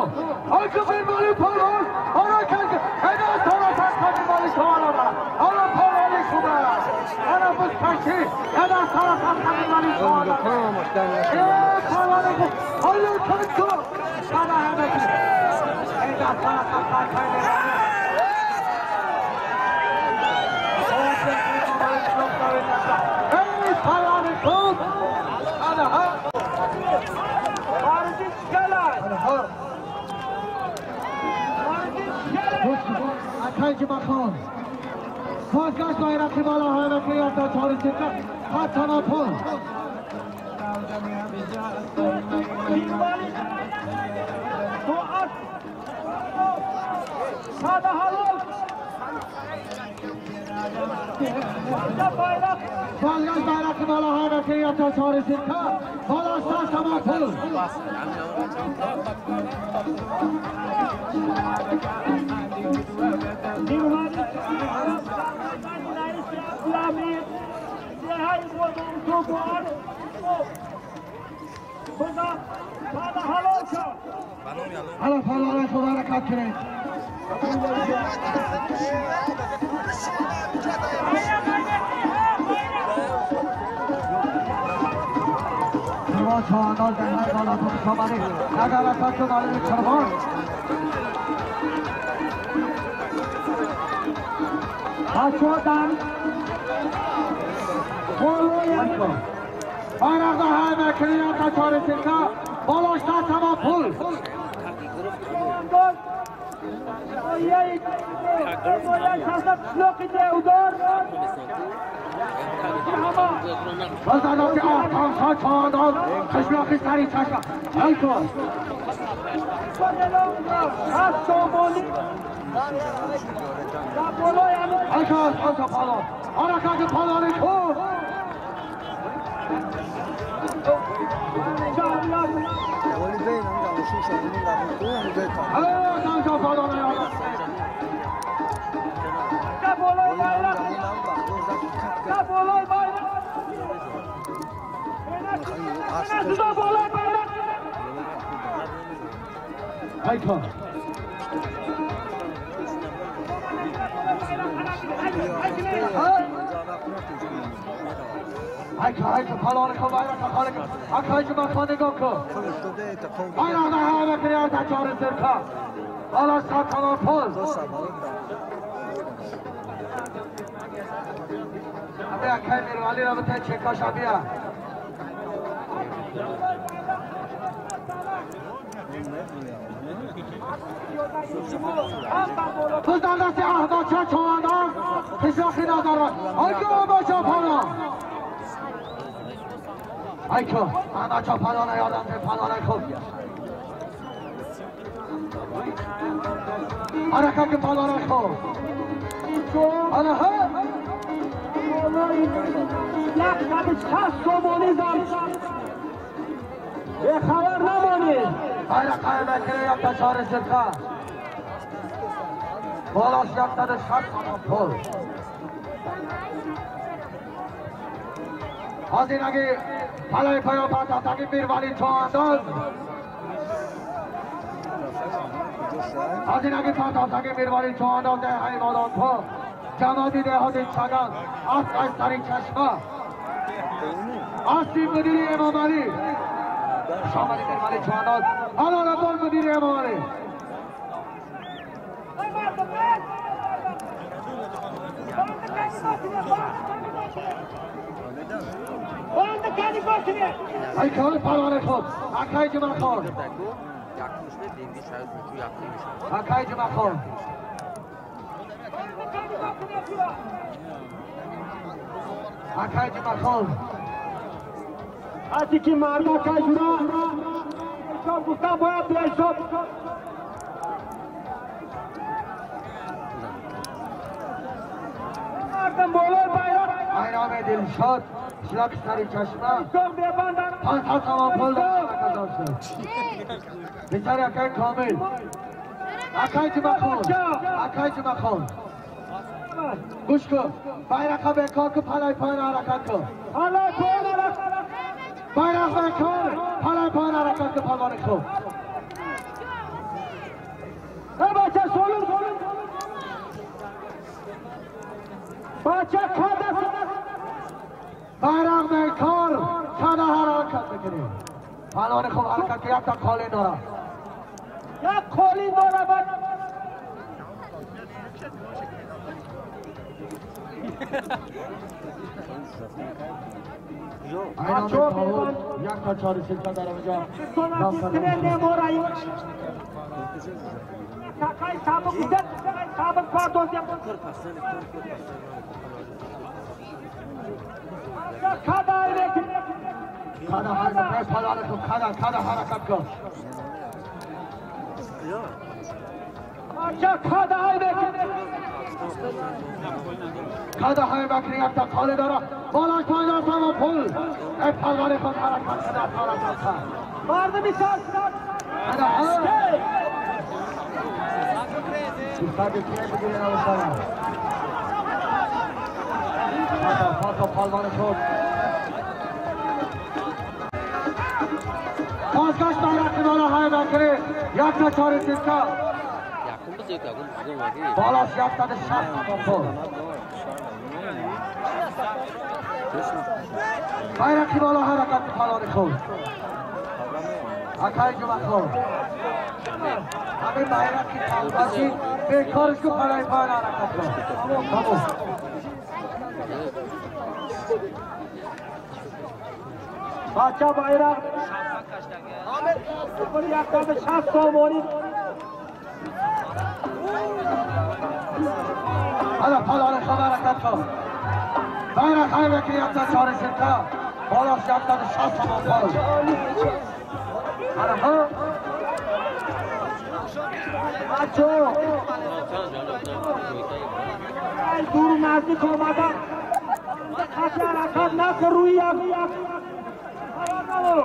کو آنکه بیرمانی پران آنها که اینا سارا تاک بیرمانی شوالا برا آنها پرانی شده آنها بس پشی اینا سارا تاک بیرمانی شوالا برا پرانی کو آنها کنید کو شده همه که اینا سارا تاک بیرمانی پرانی کو آنها اکای مکان بازگشت بایرقی بالا حیرقی یافتا چاری سکه حتما پل بازگشت بایرقی بالا حیرقی یافتا چاری سکه بالا حتما پل حالا پالانه شما حرکت کنید شما چهانداز در هر بالاتون شماری اگر حرکت که معلوم چرمان بچه‌ها bayrakda hayme kiriyan kaçarı sirka Balaşta tamam pul Bazarda ki ahtam saçağından kışlaki sari çaşa Elko Elko Elko palon Arakaki palonu kur Hayka palonu ko bayrak khale ko akhay ma khane ko bayrak da ha kriya ta chor sirka ala sa tamam pol abe akhay mere wali ra bata cheka shabiya Buzdan da si ahda cha chawanda kishakhi nazar ayko ba cha phala Ayko, ana cha palana yadam te palana khub Araka ke palana khub Ana ha Yak nabi khas somonizam Ye khabar namonid Araka mekre yapta chare sirka Balash yapta da khas pol Hazin agi Palay payo bata taki mirwali choandaz Hazin agi bata taki mirwali choandaz de hai madan tho Jamadi de hadin chagan As tari chashma Asim mudiri Imam Ali Shamali mirwali choandaz Ala rabol mudiri Imam Ali Aykan palane khub akay juma khon akay juma khon akay juma khon ati ki marda akay jura shop gusta boya play shop marda bolo bayrak ayram dilshod Şlak sari çeşme Pas tamam poldan arkadaşlar Bisari akay kamil Akay cima khon Guş ko Bayraka bekar ko palay payna harakat ko Bayrak bekar palay payna harakat ko palmani ko bayrak mekar sana harakat bikini. Palone khub harakat kiya ta kholi dora. Ya kholi dora bak. Ayna mekar yak ta chori silka dara meja. Sonatine morai. Sakai sabuk udat, sakai sabuk pardon dia. Kada harakat. Kada harakat. Palone khub kada harakat kar. Acha kada harakat. Kada harakat kiya ta kholi dora. Bola koyda sama pul. Ey palone khub harakat kada harakat. Mardı misal. Kada harakat. Sadece bir avuşlar. Hatta palmanı çok. Kaç bayraklı dola hayvan kere. Yakta çaresiska. Yakın mı zevk yakın? Uzun var değil. Balas yakta da şart kapı. Bayraklı dola harekatlı palmanı çok. Akay cumaklı. Abi bayraklı palmanı. Bekar isku palay palay harekatlı. Tamam. Baca bayrak. Ahmet yakada şans somoni. Hala palane khabara katko. Bayrak hayve ki yakta çaresinka. Balas yakta şans somoni. Hala ha. Baco. Ay dur nazik olmadan. Kaçar rakat na karuya.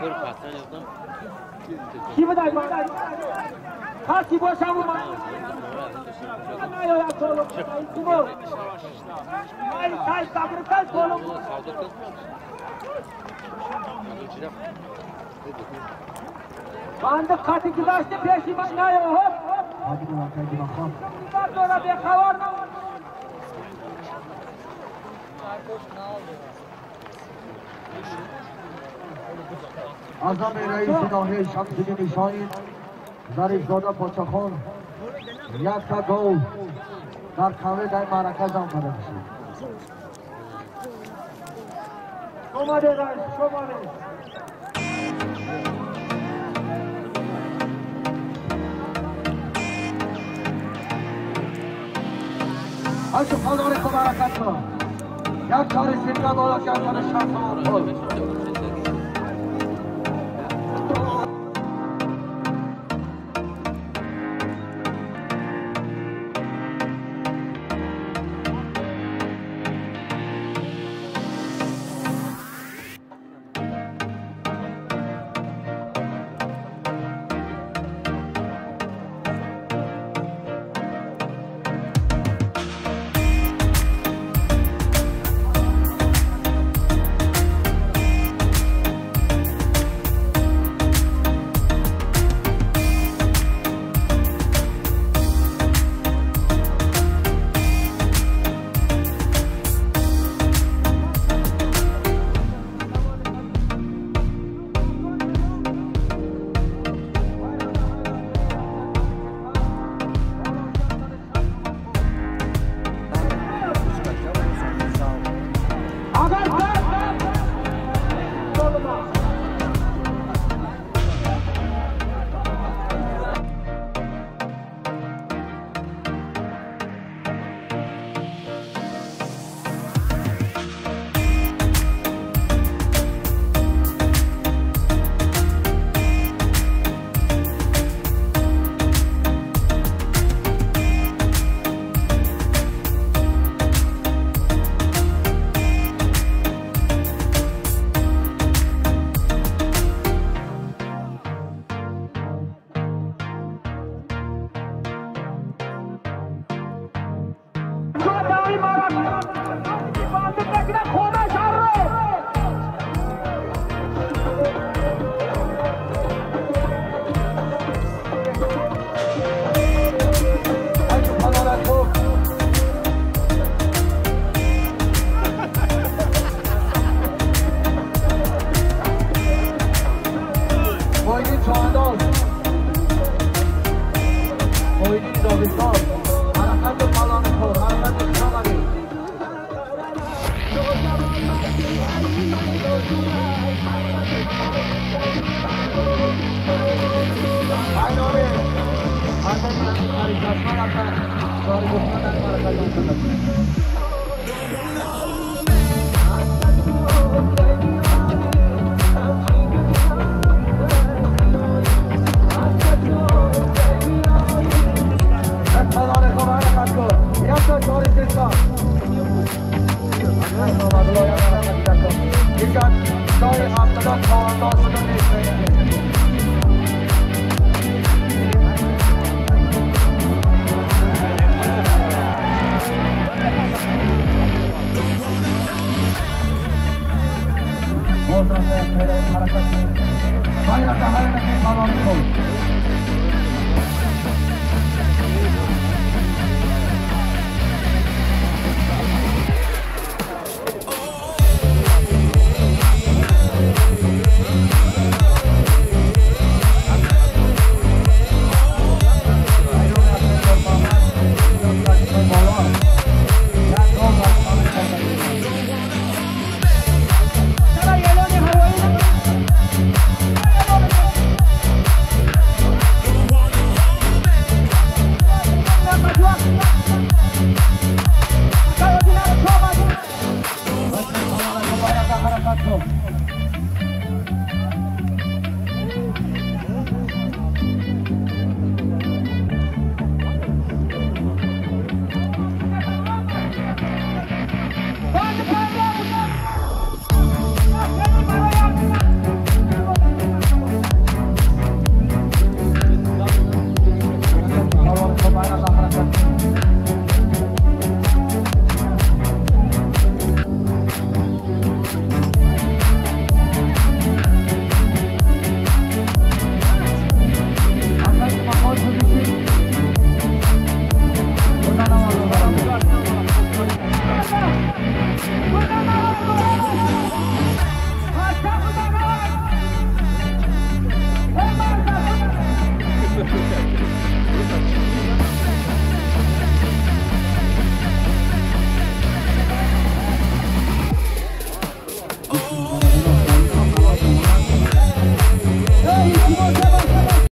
Kır patron yaptım. Kimi day bana? Kaçı boşamı mı? Ne ya solo? Kimi? Ay sabır kal solo. Savda kıl. Bandı katı gidaştı peşime ne ya hop. Hadi bakalım hop. Sonra bir kavar. Azam رئیس ناحیه شمس‌الدین نشانی ظریف‌زاده پاچاخان یک تا گل در کمه در معرکه آمده میشه. اومده رئیس اومده. آشو پالان خوب حرکت کن. یک چاری سیمگا بالا کردن شمس آمد. Muhyiddin Robinson. Harakati Palonpur, harakati Shamali. Finally, Hasan Mari Kasman akan 2009 dan Maraka